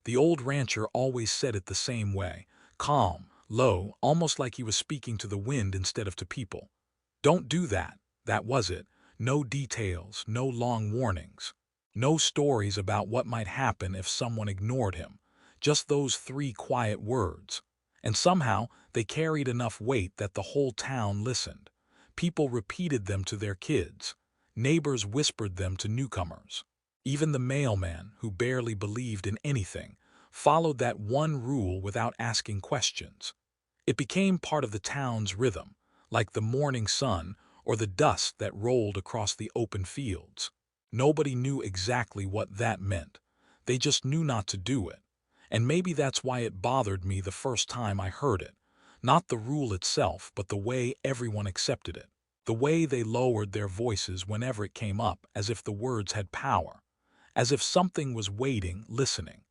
The old rancher always said it the same way, calm, low, almost like he was speaking to the wind instead of to people. Don't do that, that was it. No details, no long warnings. No stories about what might happen if someone ignored him. Just those three quiet words. And somehow, they carried enough weight that the whole town listened. People repeated them to their kids. Neighbors whispered them to newcomers. Even the mailman, who barely believed in anything, followed that one rule without asking questions. It became part of the town's rhythm, like the morning sun or the dust that rolled across the open fields. Nobody knew exactly what that meant. They just knew not to do it. And maybe that's why it bothered me the first time I heard it. Not the rule itself, but the way everyone accepted it. The way they lowered their voices whenever it came up, as if the words had power. As if something was waiting, listening.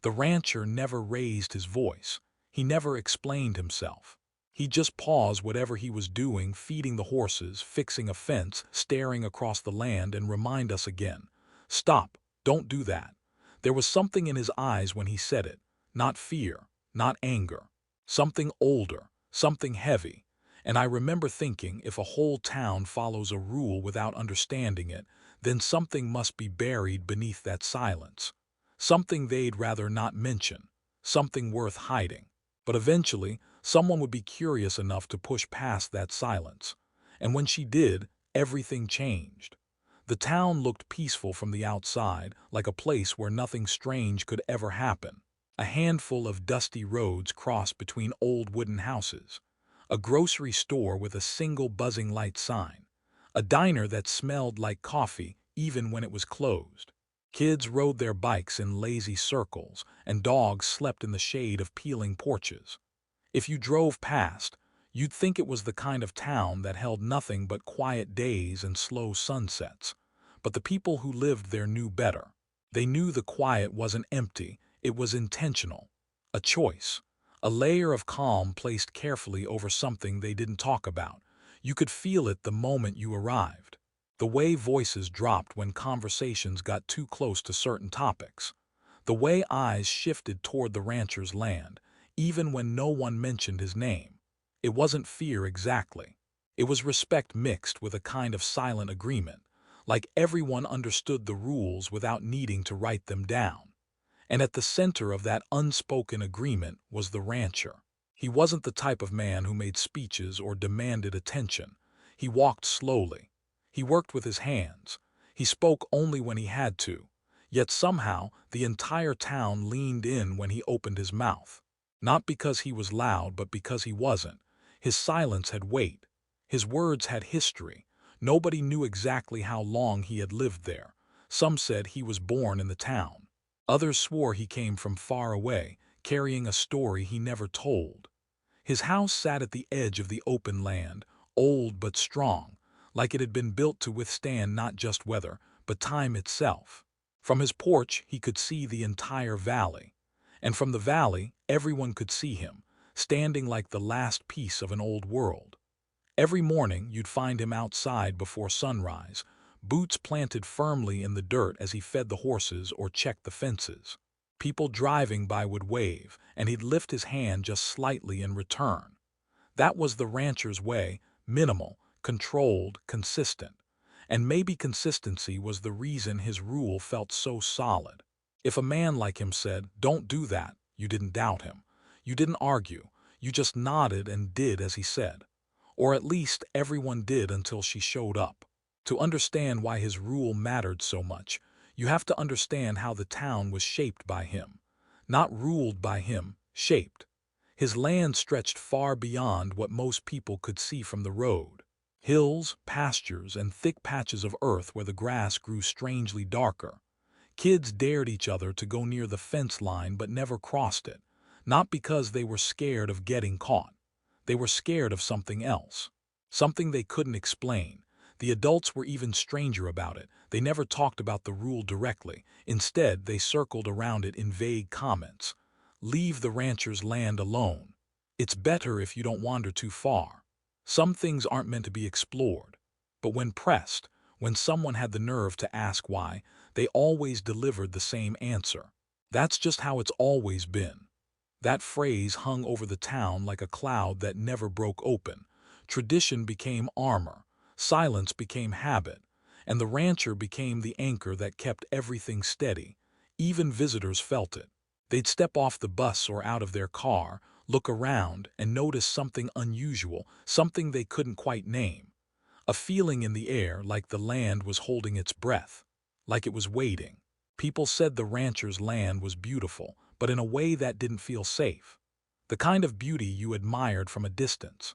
The rancher never raised his voice. He never explained himself. He just paused whatever he was doing, feeding the horses, fixing a fence, staring across the land, and remind us again. Stop, don't do that. There was something in his eyes when he said it. Not fear, not anger. Something older, something heavy. And I remember thinking, if a whole town follows a rule without understanding it, then something must be buried beneath that silence. Something they'd rather not mention. Something worth hiding. But eventually, someone would be curious enough to push past that silence. And when she did, everything changed. The town looked peaceful from the outside, like a place where nothing strange could ever happen. A handful of dusty roads crossed between old wooden houses. A grocery store with a single buzzing light sign. A diner that smelled like coffee even when it was closed. Kids rode their bikes in lazy circles, and dogs slept in the shade of peeling porches. If you drove past, you'd think it was the kind of town that held nothing but quiet days and slow sunsets. But the people who lived there knew better. They knew the quiet wasn't empty, it was intentional. A choice. A layer of calm placed carefully over something they didn't talk about. You could feel it the moment you arrived. The way voices dropped when conversations got too close to certain topics. The way eyes shifted toward the rancher's land, even when no one mentioned his name. It wasn't fear exactly. It was respect mixed with a kind of silent agreement, like everyone understood the rules without needing to write them down. And at the center of that unspoken agreement was the rancher. He wasn't the type of man who made speeches or demanded attention. He walked slowly. He worked with his hands. He spoke only when he had to. Yet somehow, the entire town leaned in when he opened his mouth. Not because he was loud, but because he wasn't. His silence had weight. His words had history. Nobody knew exactly how long he had lived there. Some said he was born in the town. Others swore he came from far away, carrying a story he never told. His house sat at the edge of the open land, old but strong, like it had been built to withstand not just weather, but time itself. From his porch, he could see the entire valley. And from the valley, everyone could see him, standing like the last piece of an old world. Every morning, you'd find him outside before sunrise, boots planted firmly in the dirt as he fed the horses or checked the fences. People driving by would wave, and he'd lift his hand just slightly in return. That was the rancher's way, minimal, controlled, consistent. And maybe consistency was the reason his rule felt so solid. If a man like him said, "Don't do that," you didn't doubt him. You didn't argue. You just nodded and did as he said. Or at least everyone did until she showed up. To understand why his rule mattered so much, you have to understand how the town was shaped by him. Not ruled by him, shaped. His land stretched far beyond what most people could see from the road. Hills, pastures, and thick patches of earth where the grass grew strangely darker. Kids dared each other to go near the fence line but never crossed it, not because they were scared of getting caught. They were scared of something else. Something they couldn't explain. The adults were even stranger about it. They never talked about the rule directly. Instead, they circled around it in vague comments. Leave the rancher's land alone. It's better if you don't wander too far. Some things aren't meant to be explored. But when pressed, when someone had the nerve to ask why, they always delivered the same answer. That's just how it's always been. That phrase hung over the town like a cloud that never broke open. Tradition became armor, silence became habit, and the rancher became the anchor that kept everything steady. Even visitors felt it. They'd step off the bus or out of their car, look around, and notice something unusual, something they couldn't quite name. A feeling in the air like the land was holding its breath, like it was waiting. People said the rancher's land was beautiful, but in a way that didn't feel safe. The kind of beauty you admired from a distance.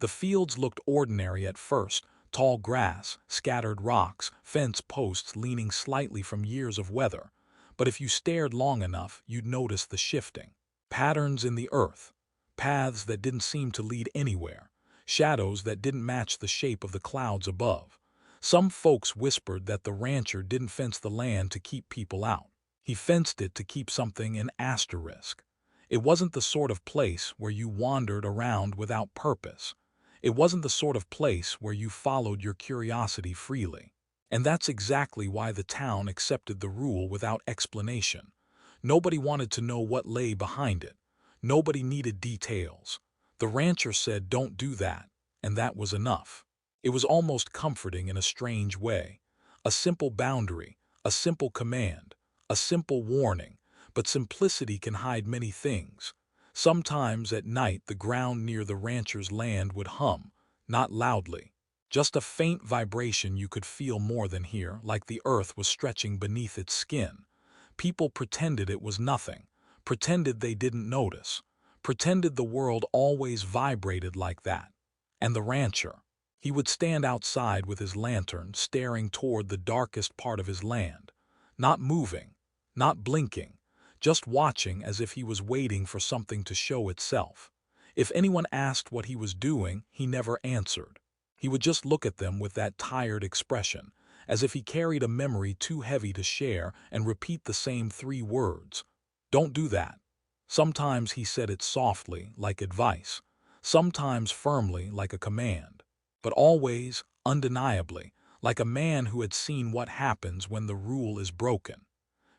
The fields looked ordinary at first, tall grass, scattered rocks, fence posts leaning slightly from years of weather. But if you stared long enough, you'd notice the shifting. Patterns in the earth, paths that didn't seem to lead anywhere, shadows that didn't match the shape of the clouds above. Some folks whispered that the rancher didn't fence the land to keep people out. He fenced it to keep something in asterisk. It wasn't the sort of place where you wandered around without purpose. It wasn't the sort of place where you followed your curiosity freely. And that's exactly why the town accepted the rule without explanation. Nobody wanted to know what lay behind it. Nobody needed details. The rancher said, "Don't do that," and that was enough. It was almost comforting in a strange way. A simple boundary, a simple command, a simple warning, but simplicity can hide many things. Sometimes at night the ground near the rancher's land would hum, not loudly. Just a faint vibration you could feel more than hear, like the earth was stretching beneath its skin. People pretended it was nothing, pretended they didn't notice, pretended the world always vibrated like that. And the rancher, he would stand outside with his lantern, staring toward the darkest part of his land, not moving, not blinking, just watching as if he was waiting for something to show itself. If anyone asked what he was doing, he never answered. He would just look at them with that tired expression, as if he carried a memory too heavy to share, and repeat the same three words. "Don't do that." Sometimes he said it softly, like advice, sometimes firmly, like a command, but always, undeniably, like a man who had seen what happens when the rule is broken.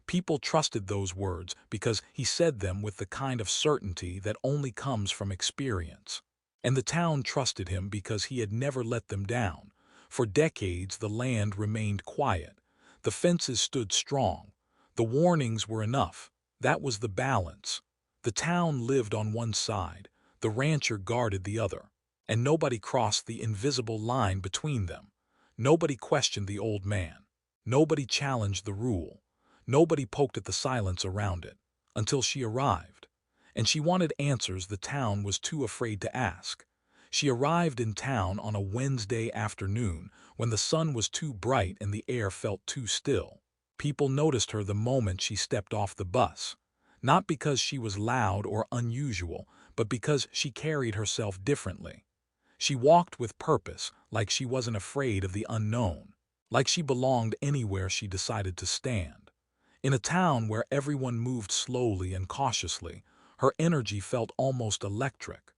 People trusted those words because he said them with the kind of certainty that only comes from experience. And the town trusted him because he had never let them down. For decades the land remained quiet. The fences stood strong. The warnings were enough. That was the balance. The town lived on one side. The rancher guarded the other. And nobody crossed the invisible line between them. Nobody questioned the old man. Nobody challenged the rule. Nobody poked at the silence around it, until she arrived. And she wanted answers the town was too afraid to ask. She arrived in town on a Wednesday afternoon when the sun was too bright and the air felt too still. People noticed her the moment she stepped off the bus. Not because she was loud or unusual, but because she carried herself differently. She walked with purpose, like she wasn't afraid of the unknown, like she belonged anywhere she decided to stand. In a town where everyone moved slowly and cautiously, her energy felt almost electric.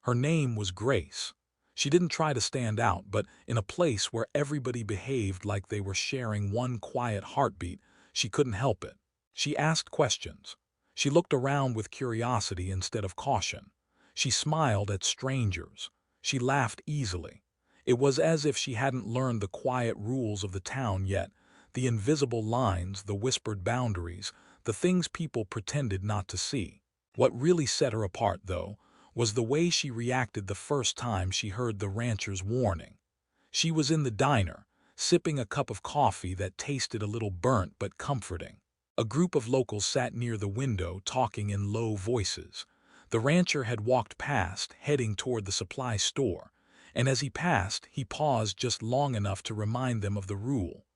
Her name was Grace. She didn't try to stand out, but in a place where everybody behaved like they were sharing one quiet heartbeat, she couldn't help it. She asked questions. She looked around with curiosity instead of caution. She smiled at strangers. She laughed easily. It was as if she hadn't learned the quiet rules of the town yet, the invisible lines, the whispered boundaries, the things people pretended not to see. What really set her apart, though, was the way she reacted the first time she heard the rancher's warning. She was in the diner, sipping a cup of coffee that tasted a little burnt but comforting. A group of locals sat near the window talking in low voices. The rancher had walked past, heading toward the supply store, and as he passed, he paused just long enough to remind them of the rule.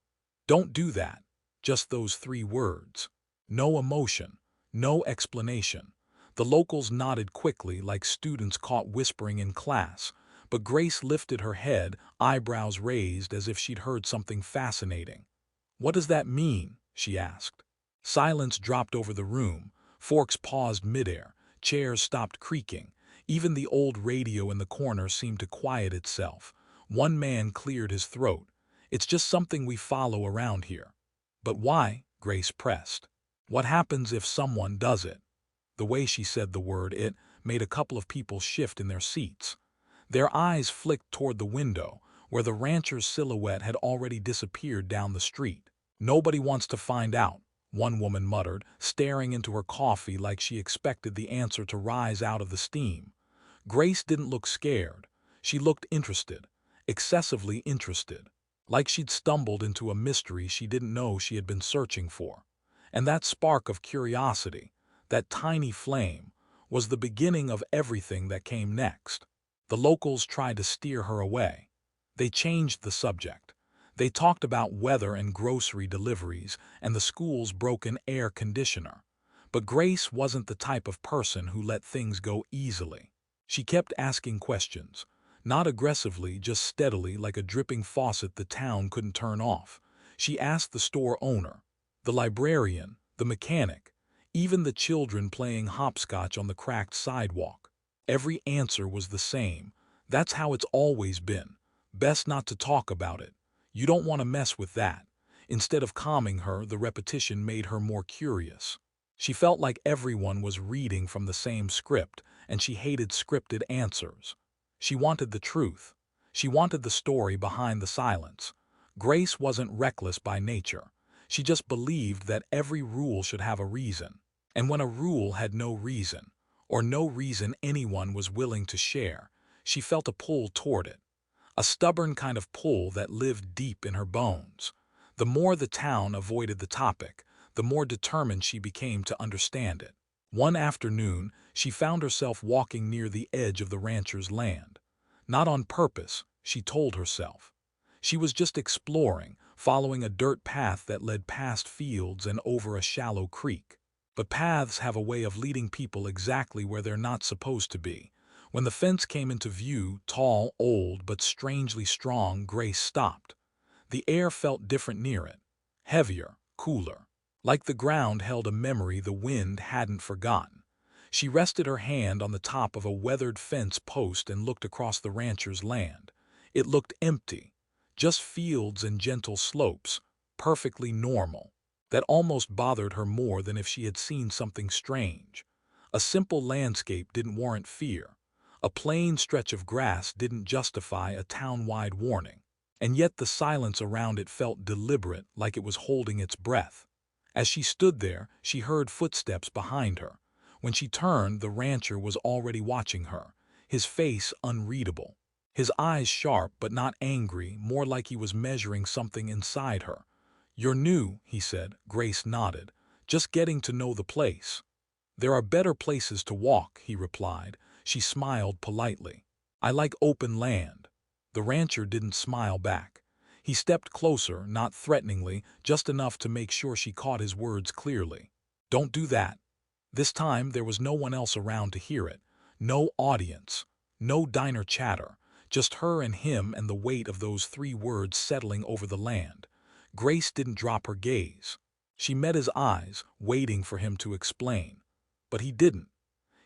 Don't do that. Just those three words. No emotion, no explanation. The locals nodded quickly like students caught whispering in class, but Grace lifted her head, eyebrows raised as if she'd heard something fascinating. "What does that mean?" she asked. Silence dropped over the room. Forks paused midair. Chairs stopped creaking. Even the old radio in the corner seemed to quiet itself. One man cleared his throat. "It's just something we follow around here." "But why?" Grace pressed. What happens if someone does it? The way she said the word "it" made a couple of people shift in their seats. Their eyes flicked toward the window, where the rancher's silhouette had already disappeared down the street. "Nobody wants to find out," one woman muttered, staring into her coffee like she expected the answer to rise out of the steam. Grace didn't look scared. She looked interested, excessively interested, like she'd stumbled into a mystery she didn't know she had been searching for. And that spark of curiosity, that tiny flame, was the beginning of everything that came next. The locals tried to steer her away. They changed the subject. They talked about weather and grocery deliveries and the school's broken air conditioner. But Grace wasn't the type of person who let things go easily. She kept asking questions, not aggressively, just steadily, like a dripping faucet the town couldn't turn off. She asked the store owner, the librarian, the mechanic, even the children playing hopscotch on the cracked sidewalk. Every answer was the same. "That's how it's always been. Best not to talk about it. You don't want to mess with that." Instead of calming her, the repetition made her more curious. She felt like everyone was reading from the same script, and she hated scripted answers. She wanted the truth. She wanted the story behind the silence. Grace wasn't reckless by nature. She just believed that every rule should have a reason. And when a rule had no reason, or no reason anyone was willing to share, she felt a pull toward it. A stubborn kind of pull that lived deep in her bones. The more the town avoided the topic, the more determined she became to understand it. One afternoon, she found herself walking near the edge of the rancher's land. Not on purpose, she told herself. She was just exploring, following a dirt path that led past fields and over a shallow creek. But paths have a way of leading people exactly where they're not supposed to be. When the fence came into view, tall, old, but strangely strong, Grace stopped. The air felt different near it. Heavier, cooler. Like the ground held a memory the wind hadn't forgotten. She rested her hand on the top of a weathered fence post and looked across the rancher's land. It looked empty. Just fields and gentle slopes, perfectly normal. That almost bothered her more than if she had seen something strange. A simple landscape didn't warrant fear. A plain stretch of grass didn't justify a town-wide warning. And yet the silence around it felt deliberate, like it was holding its breath. As she stood there, she heard footsteps behind her. When she turned, the rancher was already watching her, his face unreadable. His eyes sharp but not angry, more like he was measuring something inside her. "You're new," he said. Grace nodded. "Just getting to know the place." "There are better places to walk," he replied. She smiled politely. "I like open land." The rancher didn't smile back. He stepped closer, not threateningly, just enough to make sure she caught his words clearly. "Don't do that." This time there was no one else around to hear it. No audience. No diner chatter. Just her and him and the weight of those 3 words settling over the land. Grace didn't drop her gaze. She met his eyes, waiting for him to explain. But he didn't.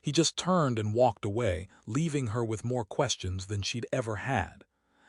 He just turned and walked away, leaving her with more questions than she'd ever had.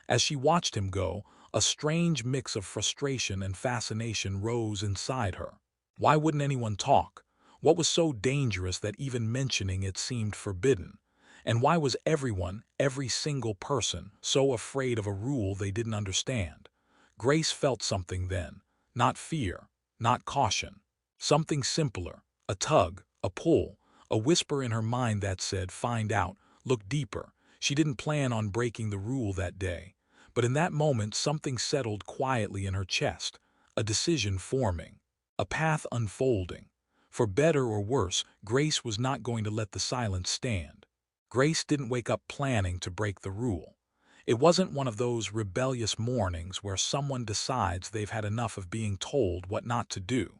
As she watched him go, a strange mix of frustration and fascination rose inside her. Why wouldn't anyone talk? What was so dangerous that even mentioning it seemed forbidden? And why was everyone, every single person, so afraid of a rule they didn't understand? Grace felt something then. Not fear, not caution. Something simpler. A tug, a pull, a whisper in her mind that said, "Find out, look deeper." She didn't plan on breaking the rule that day. But in that moment something settled quietly in her chest. A decision forming. A path unfolding. For better or worse, Grace was not going to let the silence stand. Grace didn't wake up planning to break the rule. It wasn't one of those rebellious mornings where someone decides they've had enough of being told what not to do.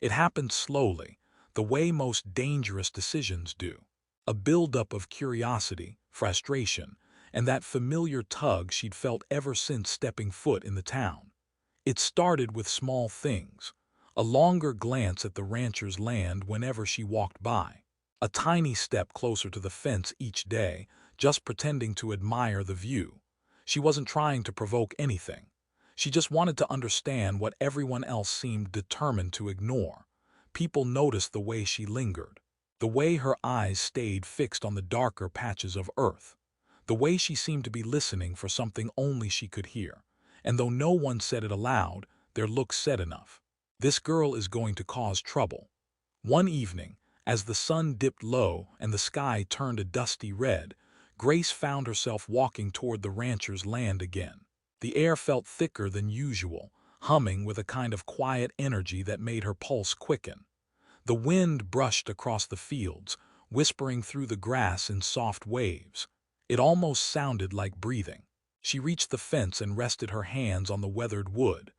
It happened slowly, the way most dangerous decisions do. A buildup of curiosity, frustration, and that familiar tug she'd felt ever since stepping foot in the town. It started with small things. A longer glance at the rancher's land whenever she walked by. A tiny step closer to the fence each day, just pretending to admire the view. She wasn't trying to provoke anything. She just wanted to understand what everyone else seemed determined to ignore. People noticed the way she lingered, the way her eyes stayed fixed on the darker patches of earth, the way she seemed to be listening for something only she could hear. And though no one said it aloud, their looks said enough. This girl is going to cause trouble. One evening, as the sun dipped low and the sky turned a dusty red, Grace found herself walking toward the rancher's land again. The air felt thicker than usual, humming with a kind of quiet energy that made her pulse quicken. The wind brushed across the fields, whispering through the grass in soft waves. It almost sounded like breathing. She reached the fence and rested her hands on the weathered wood.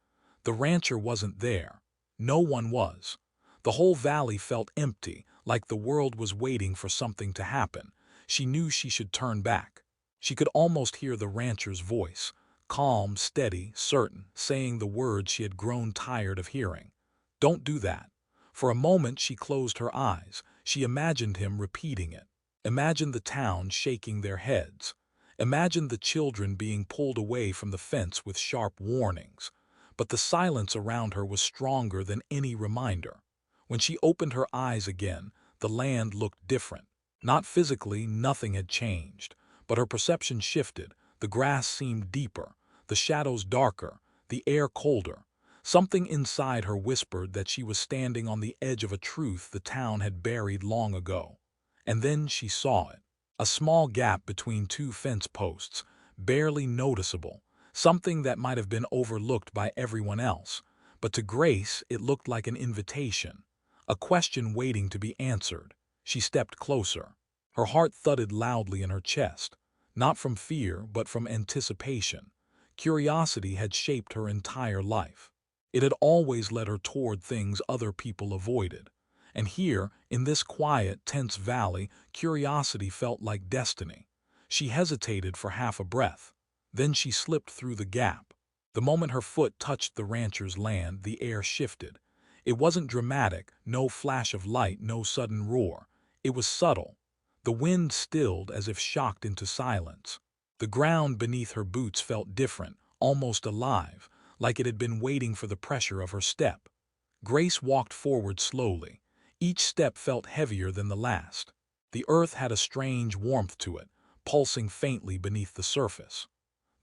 The rancher wasn't there. No one was. The whole valley felt empty, like the world was waiting for something to happen. She knew she should turn back. She could almost hear the rancher's voice, calm, steady, certain, saying the words she had grown tired of hearing. "Don't do that." For a moment she closed her eyes. She imagined him repeating it. Imagined the town shaking their heads. Imagined the children being pulled away from the fence with sharp warnings. But the silence around her was stronger than any reminder. When she opened her eyes again, the land looked different. Not physically, nothing had changed, but her perception shifted. The grass seemed deeper, the shadows darker, the air colder. Something inside her whispered that she was standing on the edge of a truth the town had buried long ago. And then she saw it. A small gap between two fence posts, barely noticeable, something that might have been overlooked by everyone else. But to Grace, it looked like an invitation, a question waiting to be answered. She stepped closer. Her heart thudded loudly in her chest, not from fear but from anticipation. Curiosity had shaped her entire life. It had always led her toward things other people avoided. And here, in this quiet, tense valley, curiosity felt like destiny. She hesitated for half a breath. Then she slipped through the gap. The moment her foot touched the rancher's land, the air shifted. It wasn't dramatic, no flash of light, no sudden roar. It was subtle. The wind stilled as if shocked into silence. The ground beneath her boots felt different, almost alive, like it had been waiting for the pressure of her step. Grace walked forward slowly. Each step felt heavier than the last. The earth had a strange warmth to it, pulsing faintly beneath the surface.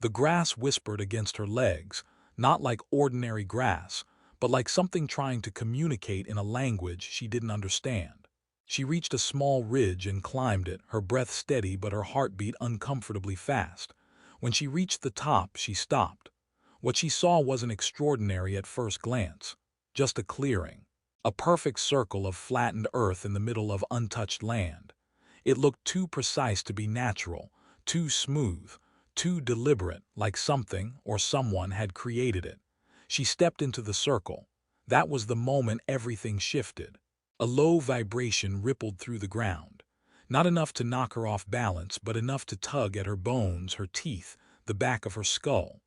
The grass whispered against her legs, not like ordinary grass, but like something trying to communicate in a language she didn't understand. She reached a small ridge and climbed it, her breath steady but her heartbeat uncomfortably fast. When she reached the top, she stopped. What she saw wasn't extraordinary at first glance, just a clearing, a perfect circle of flattened earth in the middle of untouched land. It looked too precise to be natural, too smooth, too deliberate, like something or someone had created it. She stepped into the circle. That was the moment everything shifted. A low vibration rippled through the ground. Not enough to knock her off balance, but enough to tug at her bones, her teeth, the back of her skull.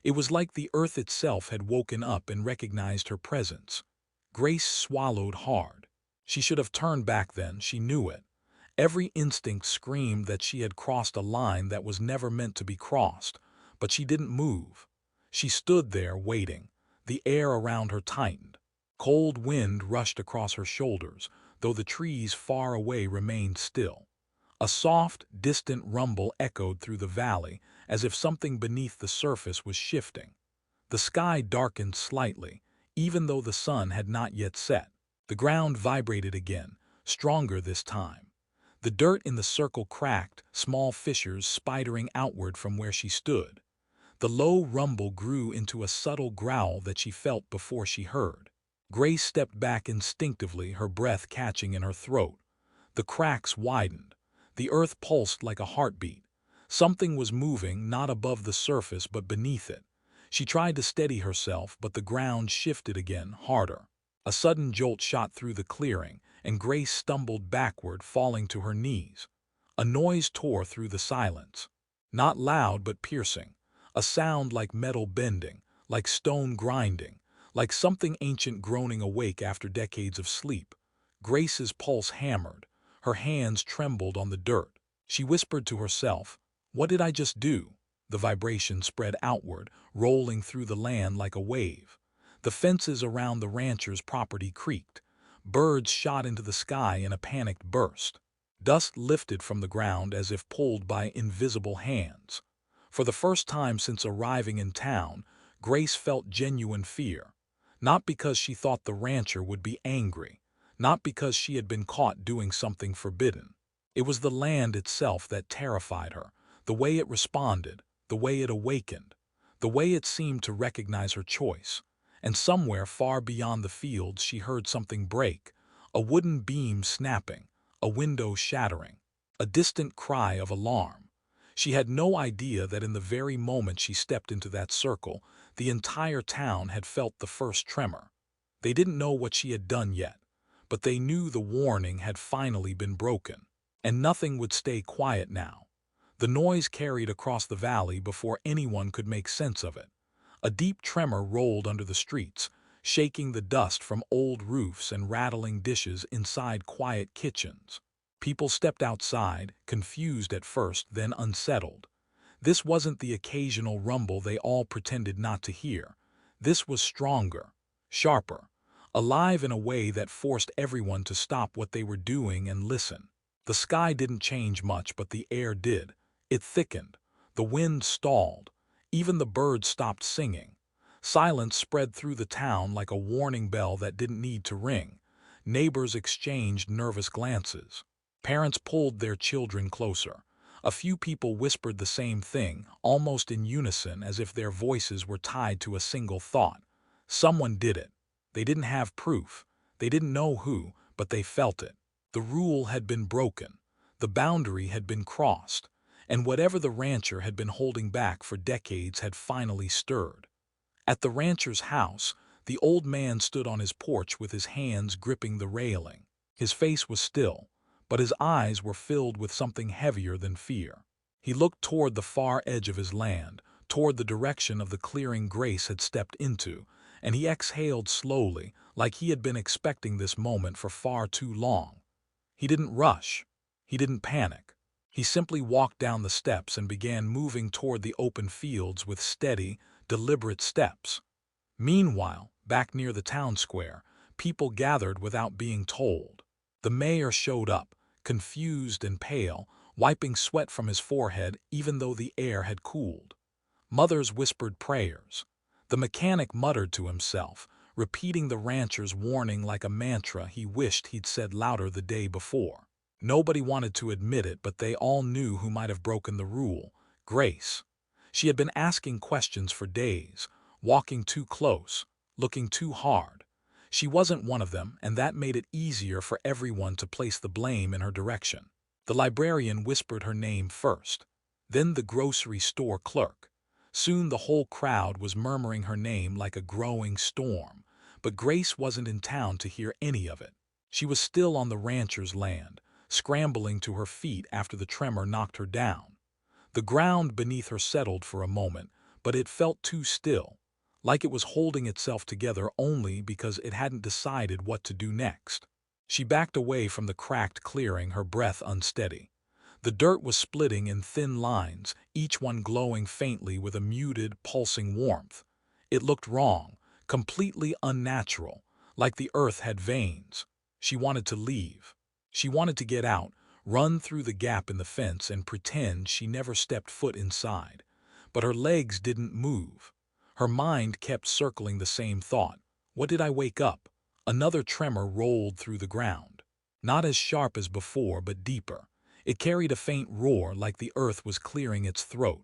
It was like the earth itself had woken up and recognized her presence. Grace swallowed hard. She should have turned back then, she knew it. Every instinct screamed that she had crossed a line that was never meant to be crossed, but she didn't move. She stood there waiting. The air around her tightened. Cold wind rushed across her shoulders, though the trees far away remained still. A soft, distant rumble echoed through the valley, as if something beneath the surface was shifting. The sky darkened slightly, even though the sun had not yet set. The ground vibrated again, stronger this time. The dirt in the circle cracked, small fissures spidering outward from where she stood. The low rumble grew into a subtle growl that she felt before she heard. Grace stepped back instinctively, her breath catching in her throat. The cracks widened. The earth pulsed like a heartbeat. Something was moving, not above the surface but beneath it. She tried to steady herself, but the ground shifted again, harder. A sudden jolt shot through the clearing, and Grace stumbled backward, falling to her knees. A noise tore through the silence. Not loud but piercing. A sound like metal bending, like stone grinding, like something ancient groaning awake after decades of sleep. Grace's pulse hammered. Her hands trembled on the dirt. She whispered to herself, "What did I just do?" The vibration spread outward, rolling through the land like a wave. The fences around the rancher's property creaked. Birds shot into the sky in a panicked burst. Dust lifted from the ground as if pulled by invisible hands. For the first time since arriving in town, Grace felt genuine fear. Not because she thought the rancher would be angry, not because she had been caught doing something forbidden. It was the land itself that terrified her, the way it responded, the way it awakened, the way it seemed to recognize her choice. And somewhere far beyond the fields she heard something break, a wooden beam snapping, a window shattering, a distant cry of alarm. She had no idea that in the very moment she stepped into that circle, the entire town had felt the first tremor. They didn't know what she had done yet, but they knew the warning had finally been broken. And nothing would stay quiet now. The noise carried across the valley before anyone could make sense of it. A deep tremor rolled under the streets, shaking the dust from old roofs and rattling dishes inside quiet kitchens. People stepped outside, confused at first, then unsettled. This wasn't the occasional rumble they all pretended not to hear. This was stronger, sharper, alive in a way that forced everyone to stop what they were doing and listen. The sky didn't change much, but the air did. It thickened. The wind stalled. Even the birds stopped singing. Silence spread through the town like a warning bell that didn't need to ring. Neighbors exchanged nervous glances. Parents pulled their children closer. A few people whispered the same thing, almost in unison, as if their voices were tied to a single thought. Someone did it. They didn't have proof. They didn't know who, but they felt it. The rule had been broken. The boundary had been crossed. And whatever the rancher had been holding back for decades had finally stirred. At the rancher's house, the old man stood on his porch with his hands gripping the railing. His face was still, but his eyes were filled with something heavier than fear. He looked toward the far edge of his land, toward the direction of the clearing Grace had stepped into, and he exhaled slowly, like he had been expecting this moment for far too long. He didn't rush. He didn't panic. He simply walked down the steps and began moving toward the open fields with steady, deliberate steps. Meanwhile, back near the town square, people gathered without being told. The mayor showed up, confused and pale, wiping sweat from his forehead even though the air had cooled. Mothers whispered prayers. The mechanic muttered to himself, repeating the rancher's warning like a mantra he wished he'd said louder the day before. Nobody wanted to admit it, but they all knew who might have broken the rule: Grace. She had been asking questions for days, walking too close, looking too hard. She wasn't one of them, and that made it easier for everyone to place the blame in her direction. The librarian whispered her name first, then the grocery store clerk. Soon the whole crowd was murmuring her name like a growing storm, but Grace wasn't in town to hear any of it. She was still on the rancher's land, scrambling to her feet after the tremor knocked her down. The ground beneath her settled for a moment, but it felt too still, like it was holding itself together only because it hadn't decided what to do next. She backed away from the cracked clearing, her breath unsteady. The dirt was splitting in thin lines, each one glowing faintly with a muted, pulsing warmth. It looked wrong, completely unnatural, like the earth had veins. She wanted to leave. She wanted to get out, run through the gap in the fence and pretend she never stepped foot inside. But her legs didn't move. Her mind kept circling the same thought. What did I wake up? Another tremor rolled through the ground. Not as sharp as before, but deeper. It carried a faint roar like the earth was clearing its throat.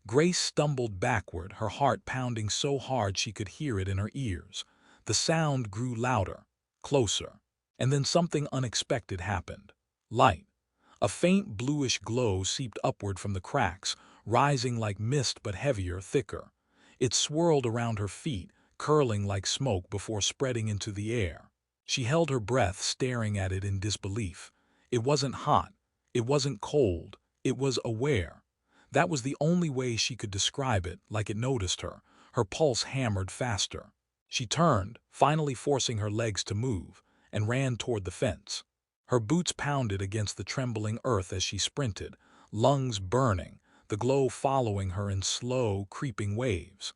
Grace stumbled backward, her heart pounding so hard she could hear it in her ears. The sound grew louder, closer. And then something unexpected happened. Light. A faint bluish glow seeped upward from the cracks, rising like mist but heavier, thicker. It swirled around her feet, curling like smoke before spreading into the air. She held her breath, staring at it in disbelief. It wasn't hot. It wasn't cold. It was aware. That was the only way she could describe it, like it noticed her. Her pulse hammered faster. She turned, finally forcing her legs to move, and ran toward the fence. Her boots pounded against the trembling earth as she sprinted, lungs burning, the glow following her in slow, creeping waves.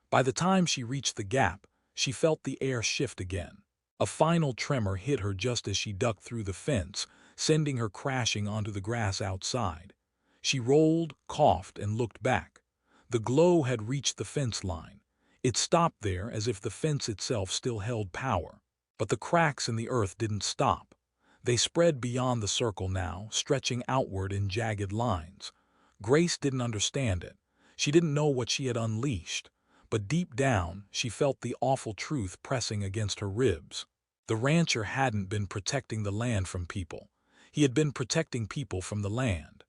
By the time she reached the gap, she felt the air shift again. A final tremor hit her just as she ducked through the fence, sending her crashing onto the grass outside. She rolled, coughed, and looked back. The glow had reached the fence line. It stopped there as if the fence itself still held power. But the cracks in the earth didn't stop. They spread beyond the circle now, stretching outward in jagged lines. Grace didn't understand it. She didn't know what she had unleashed. But deep down, she felt the awful truth pressing against her ribs. The rancher hadn't been protecting the land from people. He had been protecting people from the land.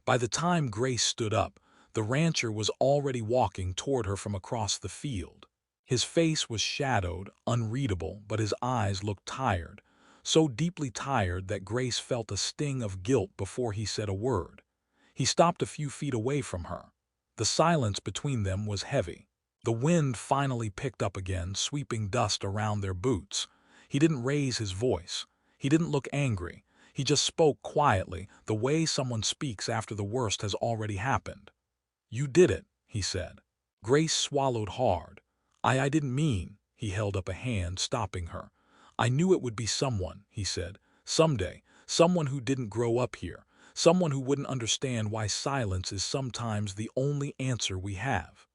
By the time Grace stood up, the rancher was already walking toward her from across the field. His face was shadowed, unreadable, but his eyes looked tired, so deeply tired that Grace felt a sting of guilt before he said a word. He stopped a few feet away from her. The silence between them was heavy. The wind finally picked up again, sweeping dust around their boots. He didn't raise his voice. He didn't look angry. He just spoke quietly, the way someone speaks after the worst has already happened. "You did it," he said. Grace swallowed hard. I didn't mean." He held up a hand, stopping her. "I knew it would be someone," he said. "Someday, someone who didn't grow up here, someone who wouldn't understand why silence is sometimes the only answer we have."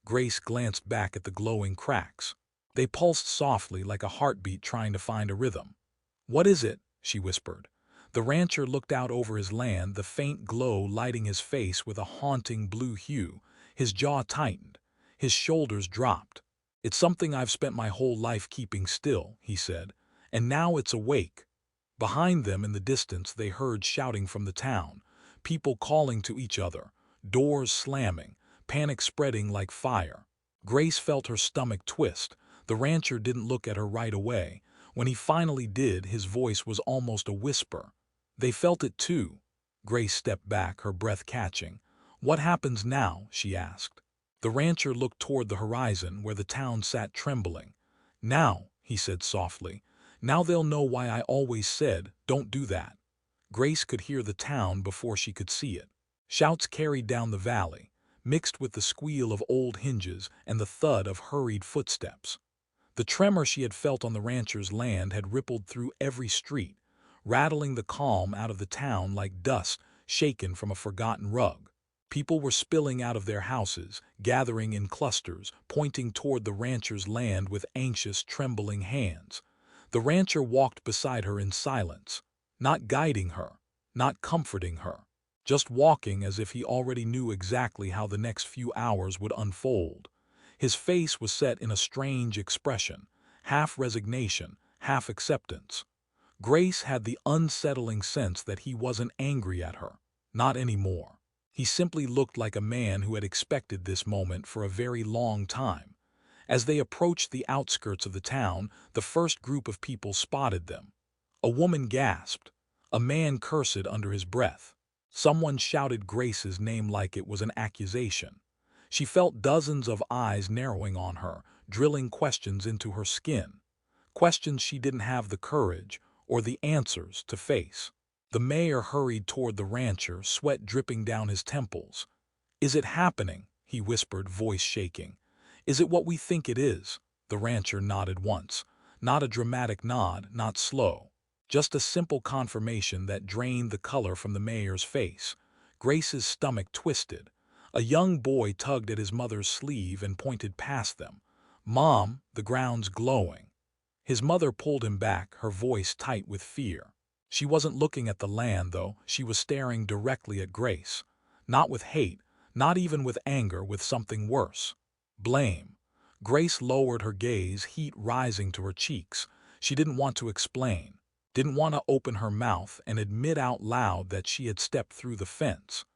Grace glanced back at the glowing cracks. They pulsed softly like a heartbeat trying to find a rhythm. "What is it?" she whispered. The rancher looked out over his land, the faint glow lighting his face with a haunting blue hue. His jaw tightened. His shoulders dropped. "It's something I've spent my whole life keeping still," he said, "and now it's awake." Behind them in the distance they heard shouting from the town, people calling to each other, doors slamming, panic spreading like fire. Grace felt her stomach twist. The rancher didn't look at her right away. When he finally did, his voice was almost a whisper. They felt it too. Grace stepped back, her breath catching. "What happens now?" she asked. The rancher looked toward the horizon where the town sat trembling. "Now," he said softly, "now they'll know why I always said, don't do that." Grace could hear the town before she could see it. Shouts carried down the valley, mixed with the squeal of old hinges and the thud of hurried footsteps. The tremor she had felt on the rancher's land had rippled through every street, rattling the calm out of the town like dust shaken from a forgotten rug. People were spilling out of their houses, gathering in clusters, pointing toward the rancher's land with anxious, trembling hands. The rancher walked beside her in silence, not guiding her, not comforting her, just walking as if he already knew exactly how the next few hours would unfold. His face was set in a strange expression, half resignation, half acceptance. Grace had the unsettling sense that he wasn't angry at her, not anymore. He simply looked like a man who had expected this moment for a very long time. As they approached the outskirts of the town, the first group of people spotted them. A woman gasped. A man cursed under his breath. Someone shouted Grace's name like it was an accusation. She felt dozens of eyes narrowing on her, drilling questions into her skin. Questions she didn't have the courage or the answers to face. The mayor hurried toward the rancher, sweat dripping down his temples. "Is it happening?" he whispered, voice shaking. "Is it what we think it is?" The rancher nodded once. Not a dramatic nod, not slow. Just a simple confirmation that drained the color from the mayor's face. Grace's stomach twisted. A young boy tugged at his mother's sleeve and pointed past them. "Mom, the ground's glowing." His mother pulled him back, her voice tight with fear. She wasn't looking at the land, though. She was staring directly at Grace. Not with hate, not even with anger, with something worse. Blame. Grace lowered her gaze, heat rising to her cheeks. She didn't want to explain, didn't want to open her mouth and admit out loud that she had stepped through the fence,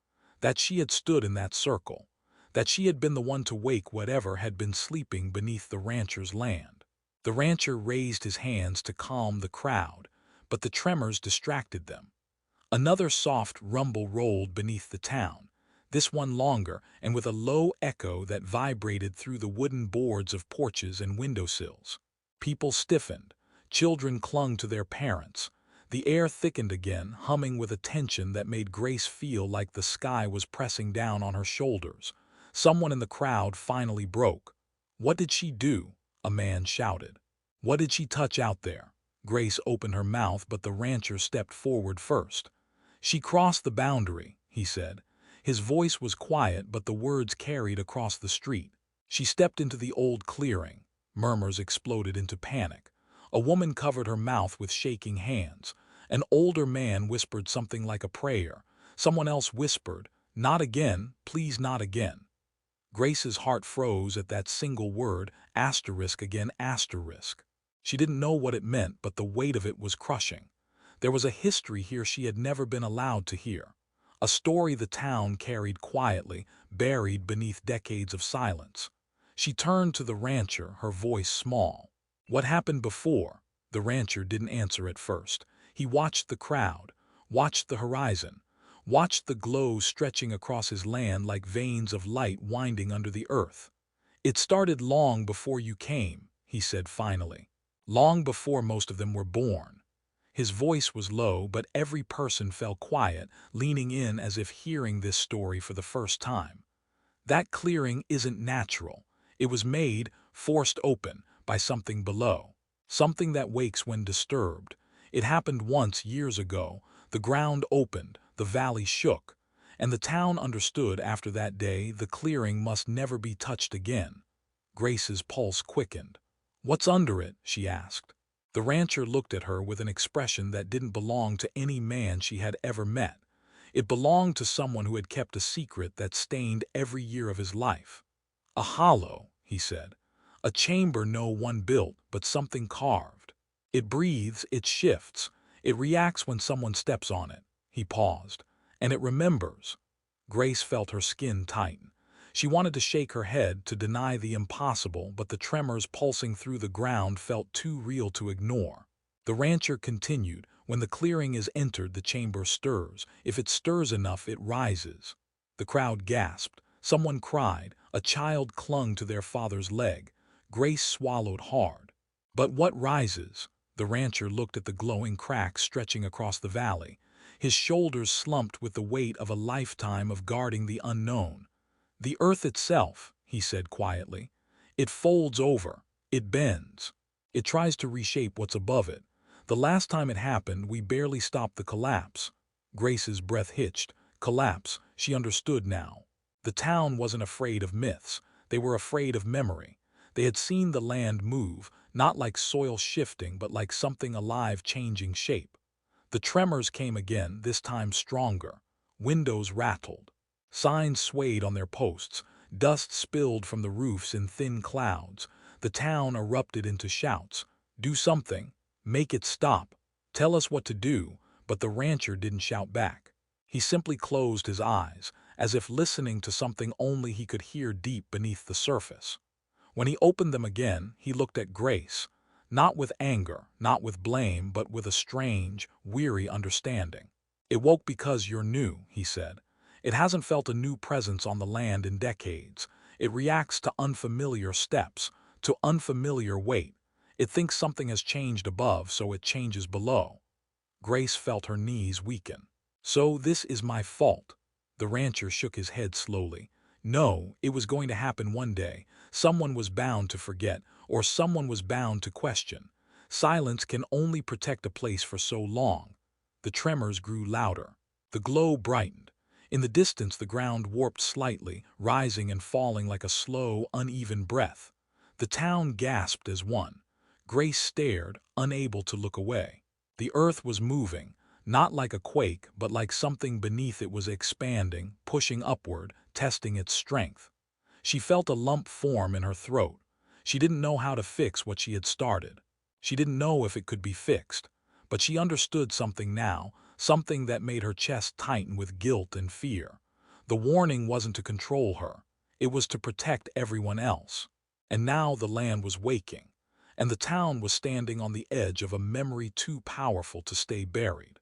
that she had stood in that circle, that she had been the one to wake whatever had been sleeping beneath the rancher's land. The rancher raised his hands to calm the crowd, but the tremors distracted them. Another soft rumble rolled beneath the town, this one longer and with a low echo that vibrated through the wooden boards of porches and windowsills. People stiffened. Children clung to their parents. The air thickened again, humming with a tension that made Grace feel like the sky was pressing down on her shoulders. Someone in the crowd finally broke. "What did she do?" a man shouted. What did she touch out there? Grace opened her mouth, but the rancher stepped forward first. She crossed the boundary, he said. His voice was quiet, but the words carried across the street. She stepped into the old clearing. Murmurs exploded into panic. A woman covered her mouth with shaking hands. An older man whispered something like a prayer. Someone else whispered, "Not again, please not again." Grace's heart froze at that single word, asterisk again, asterisk. She didn't know what it meant, but the weight of it was crushing. There was a history here she had never been allowed to hear. A story the town carried quietly, buried beneath decades of silence. She turned to the rancher, her voice small. "What happened before?" The rancher didn't answer at first. He watched the crowd, watched the horizon, watched the glow stretching across his land like veins of light winding under the earth. "It started long before you came," he said finally. "Long before most of them were born." His voice was low, but every person fell quiet, leaning in as if hearing this story for the first time. That clearing isn't natural. It was made, forced open, by something below. Something that wakes when disturbed. It happened once years ago. The ground opened, the valley shook, and the town understood after that day the clearing must never be touched again. Grace's pulse quickened. "What's under it?" she asked. The rancher looked at her with an expression that didn't belong to any man she had ever met. It belonged to someone who had kept a secret that stained every year of his life. "A hollow," he said. "A chamber no one built, but something carved. It breathes, it shifts, it reacts when someone steps on it." He paused. "And it remembers." Grace felt her skin tighten. She wanted to shake her head, to deny the impossible, but the tremors pulsing through the ground felt too real to ignore. The rancher continued, "When the clearing is entered, the chamber stirs. If it stirs enough, it rises." The crowd gasped. Someone cried. A child clung to their father's leg. Grace swallowed hard. "But what rises?" The rancher looked at the glowing cracks stretching across the valley. His shoulders slumped with the weight of a lifetime of guarding the unknown. "The earth itself," he said quietly. "It folds over. It bends. It tries to reshape what's above it. The last time it happened, we barely stopped the collapse." Grace's breath hitched. Collapse, she understood now. The town wasn't afraid of myths. They were afraid of memory. They had seen the land move, not like soil shifting, but like something alive changing shape. The tremors came again, this time stronger. Windows rattled. Signs swayed on their posts. Dust spilled from the roofs in thin clouds. The town erupted into shouts. "Do something. Make it stop. Tell us what to do." But the rancher didn't shout back. He simply closed his eyes, as if listening to something only he could hear deep beneath the surface. When he opened them again, he looked at Grace, not with anger, not with blame, but with a strange, weary understanding. "It woke because you're new," he said. "It hasn't felt a new presence on the land in decades. It reacts to unfamiliar steps, to unfamiliar weight. It thinks something has changed above, so it changes below." Grace felt her knees weaken. "So this is my fault." The rancher shook his head slowly. "No, it was going to happen one day. Someone was bound to forget, or someone was bound to question. Silence can only protect a place for so long." The tremors grew louder. The glow brightened. In the distance, the ground warped slightly, rising and falling like a slow, uneven breath. The town gasped as one. Grace stared, unable to look away. The earth was moving, not like a quake, but like something beneath it was expanding, pushing upward, testing its strength. She felt a lump form in her throat. She didn't know how to fix what she had started. She didn't know if it could be fixed. But she understood something now, something that made her chest tighten with guilt and fear. The warning wasn't to control her. It was to protect everyone else. And now the land was waking, and the town was standing on the edge of a memory too powerful to stay buried.